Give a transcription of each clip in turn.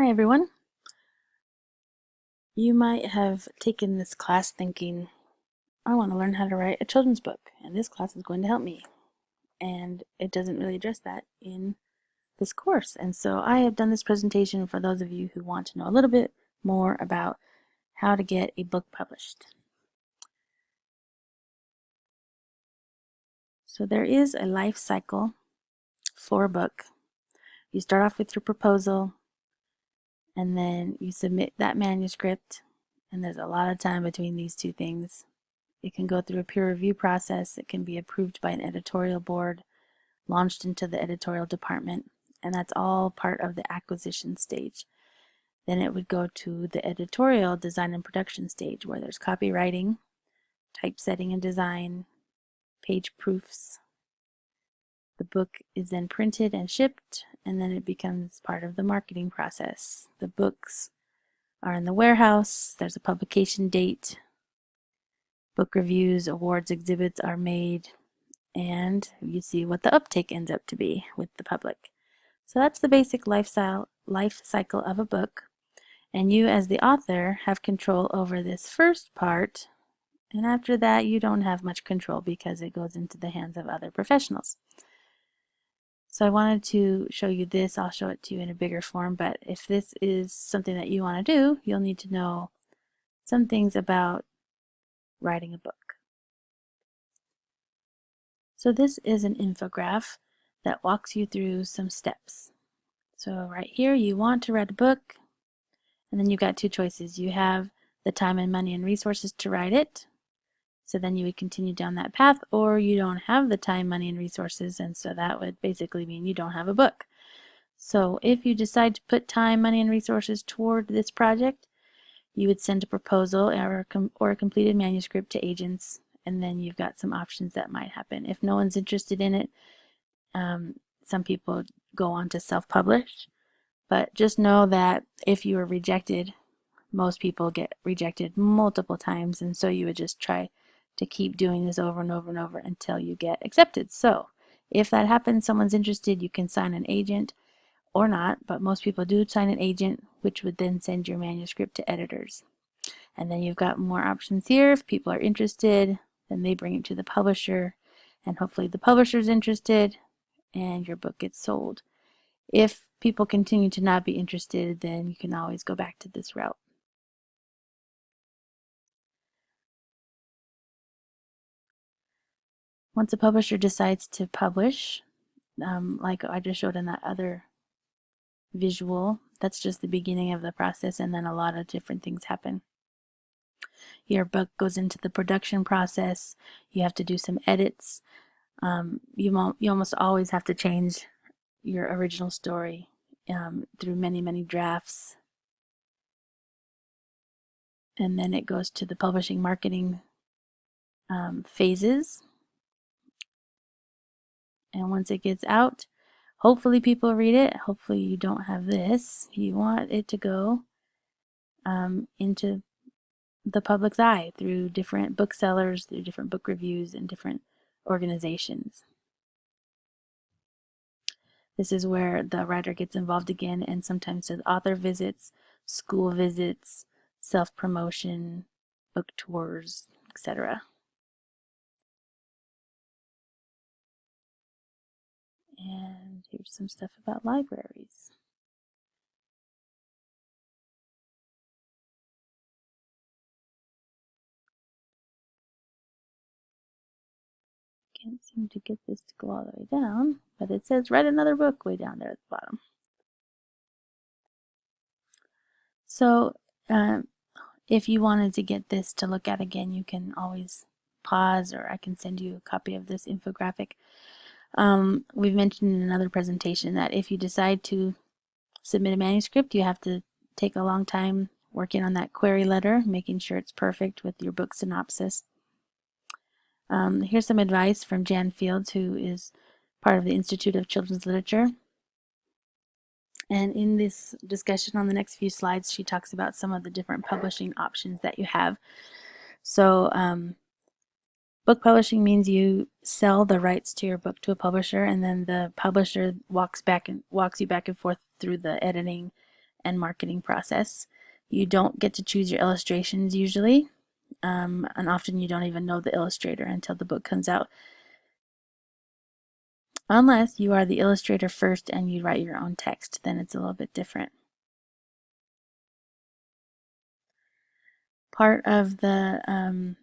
Hi everyone. You might have taken this class thinking, I want to learn how to write a children's book, and this class is going to help me. And it doesn't really address that in this course. And so I have done this presentation for those of you who want to know a little bit more about how to get a book published. So there is a life cycle for a book. You start off with your proposal, and then you submit that manuscript, and there's a lot of time between these two things. It can go through a peer review process. It can be approved by an editorial board, launched into the editorial department, and that's all part of the acquisition stage. Then it would go to the editorial design and production stage, where there's copywriting, typesetting and design, page proofs. The book is then printed and shipped, and then it becomes part of the marketing process. The books are in the warehouse, there's a publication date, book reviews, awards, exhibits are made, and you see what the uptake ends up to be with the public. So that's the basic life cycle of a book, and you as the author have control over this first part, and after that you don't have much control because it goes into the hands of other professionals. So I wanted to show you this. I'll show it to you in a bigger form, but if this is something that you want to do, you'll need to know some things about writing a book. So this is an infograph that walks you through some steps. So right here, you want to write a book, and then you've got two choices. You have the time and money and resources to write it, so then you would continue down that path, or you don't have the time, money, and resources, and so that would basically mean you don't have a book. So if you decide to put time, money, and resources toward this project, you would send a proposal or a completed manuscript to agents, and then you've got some options that might happen. If no one's interested in it, some people go on to self-publish, but just know that if you are rejected, most people get rejected multiple times, and so you would just try to keep doing this over and over and over until you get accepted. So if that happens, someone's interested, you can sign an agent or not, but most people do sign an agent, which would then send your manuscript to editors. And then you've got more options here. If people are interested, then they bring it to the publisher, and hopefully the publisher's interested, and your book gets sold. If people continue to not be interested, then you can always go back to this route. Once a publisher decides to publish, like I just showed in that other visual, that's just the beginning of the process, and then a lot of different things happen. Your book goes into the production process. You have to do some edits. You almost always have to change your original story through many, many drafts. And then it goes to the publishing marketing phases. And once it gets out, hopefully people read it. Hopefully you don't have this. You want it to go into the public's eye through different booksellers, through different book reviews, and different organizations. This is where the writer gets involved again, and sometimes does author visits, school visits, self-promotion, book tours, etc. And here's some stuff about libraries. Can't seem to get this to go all the way down, but it says write another book way down there at the bottom. So if you wanted to get this to look at again, you can always pause, or I can send you a copy of this infographic. We've mentioned in another presentation that if you decide to submit a manuscript, you have to take a long time working on that query letter, making sure it's perfect with your book synopsis. Here's some advice from Jan Fields, who is part of the Institute of Children's Literature. And in this discussion on the next few slides, she talks about some of the different publishing options that you have. So book publishing means you sell the rights to your book to a publisher, and then the publisher walks you back and forth through the editing and marketing process. You don't get to choose your illustrations usually, and often you don't even know the illustrator until the book comes out. Unless you are the illustrator first and you write your own text, then it's a little bit different. Part of the,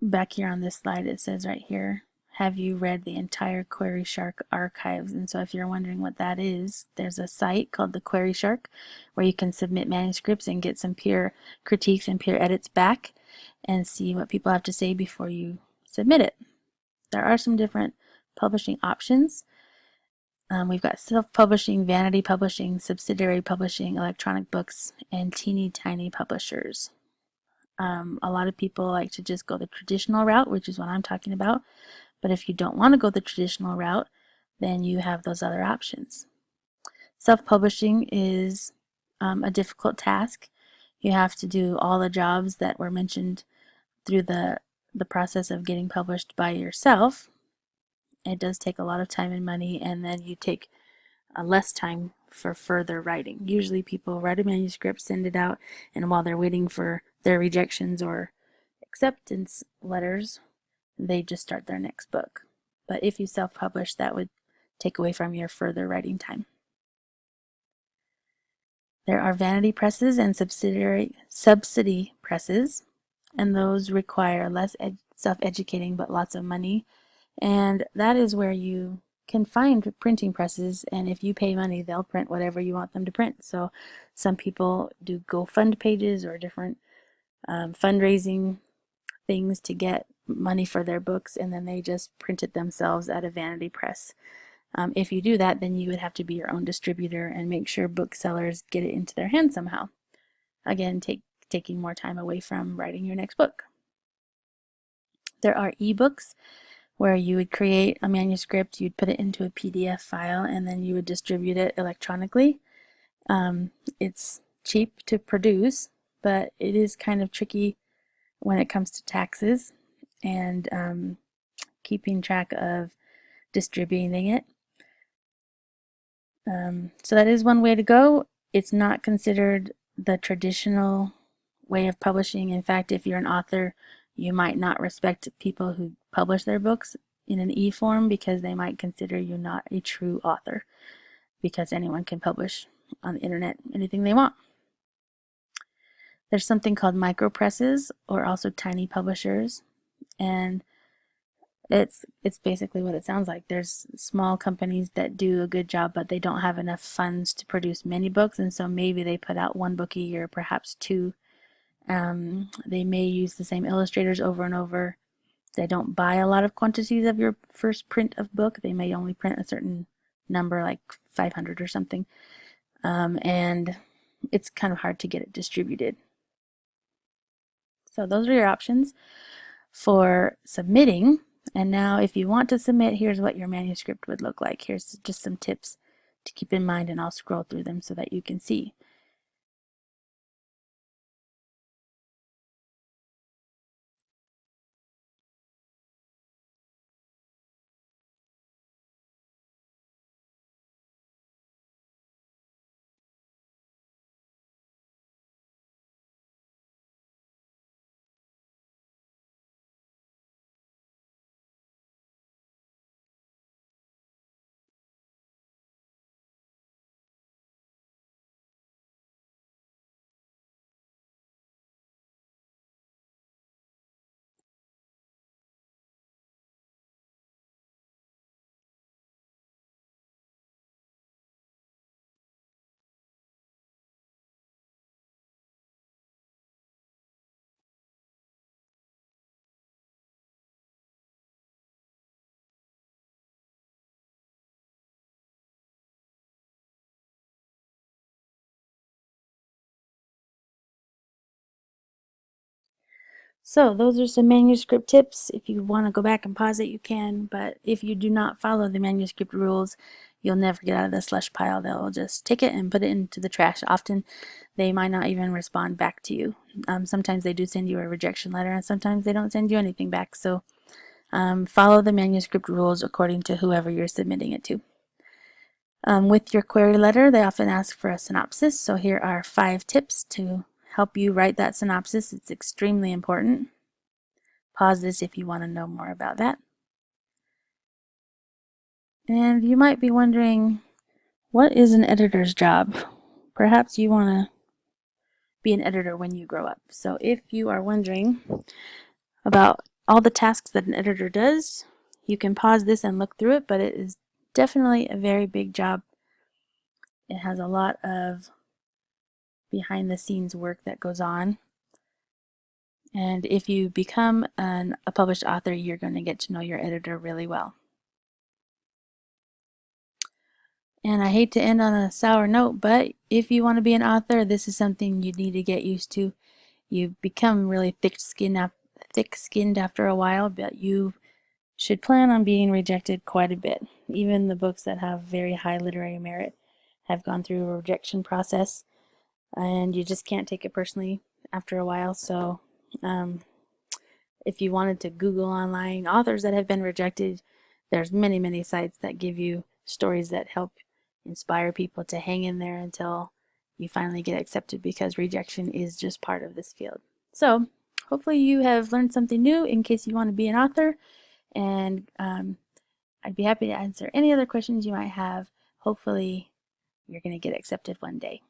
back here on this slide, it says right here, have you read the entire Query Shark archives? And so if you're wondering what that is, there's a site called the Query Shark where you can submit manuscripts and get some peer critiques and peer edits back and see what people have to say before you submit it. There are some different publishing options. We've got self-publishing, vanity publishing, subsidiary publishing, electronic books, and teeny tiny publishers. A lot of people like to just go the traditional route, which is what I'm talking about. But if you don't want to go the traditional route, then you have those other options. Self-publishing is a difficult task. You have to do all the jobs that were mentioned through the process of getting published by yourself. It does take a lot of time and money, and then you take less time for further writing. Usually people write a manuscript, send it out, and while they're waiting for their rejections or acceptance letters, they just start their next book. But if you self-publish, that would take away from your further writing time. There are vanity presses and subsidy presses, and those require less self-educating but lots of money. And that is where you can find printing presses, and if you pay money, they'll print whatever you want them to print. So some people do GoFund pages or different fundraising things to get money for their books, and then they just print it themselves at a vanity press. If you do that, then you would have to be your own distributor and make sure booksellers get it into their hands somehow. Again, taking more time away from writing your next book. There are ebooks where you would create a manuscript, you'd put it into a PDF file, and then you would distribute it electronically. It's cheap to produce, but it is kind of tricky when it comes to taxes and keeping track of distributing it. So that is one way to go. It's not considered the traditional way of publishing. In fact, if you're an author, you might not respect people who publish their books in an e-form because they might consider you not a true author, because anyone can publish on the internet anything they want. There's something called micro presses, or also tiny publishers, and it's basically what it sounds like. There's small companies that do a good job, but they don't have enough funds to produce many books, and so maybe they put out one book a year, perhaps two. They may use the same illustrators over and over. They don't buy a lot of quantities of your first print of book. They may only print a certain number, like 500 or something, and it's kind of hard to get it distributed. So those are your options for submitting. And now if you want to submit, here's what your manuscript would look like. Here's just some tips to keep in mind, and I'll scroll through them so that you can see. So those are some manuscript tips. If you want to go back and pause it, you can, but if you do not follow the manuscript rules, you'll never get out of the slush pile. They'll just take it and put it into the trash. Often they might not even respond back to you. Sometimes they do send you a rejection letter, and sometimes they don't send you anything back. So follow the manuscript rules according to whoever you're submitting it to. With your query letter, they often ask for a synopsis, so here are 5 tips to help you write that synopsis. It's extremely important. Pause this if you want to know more about that. And you might be wondering, what is an editor's job? Perhaps you want to be an editor when you grow up. So if you are wondering about all the tasks that an editor does, you can pause this and look through it, but it is definitely a very big job. It has a lot of behind the scenes work that goes on. And if you become a published author, you're going to get to know your editor really well. And I hate to end on a sour note, but if you want to be an author, this is something you need to get used to. You become really thick-skinned after a while, but you should plan on being rejected quite a bit. Even the books that have very high literary merit have gone through a rejection process, and you just can't take it personally after a while. So if you wanted to Google online authors that have been rejected, there's many sites that give you stories that help inspire people to hang in there until you finally get accepted, because rejection is just part of this field. So hopefully you have learned something new in case you want to be an author, and I'd be happy to answer any other questions you might have. Hopefully you're going to get accepted one day.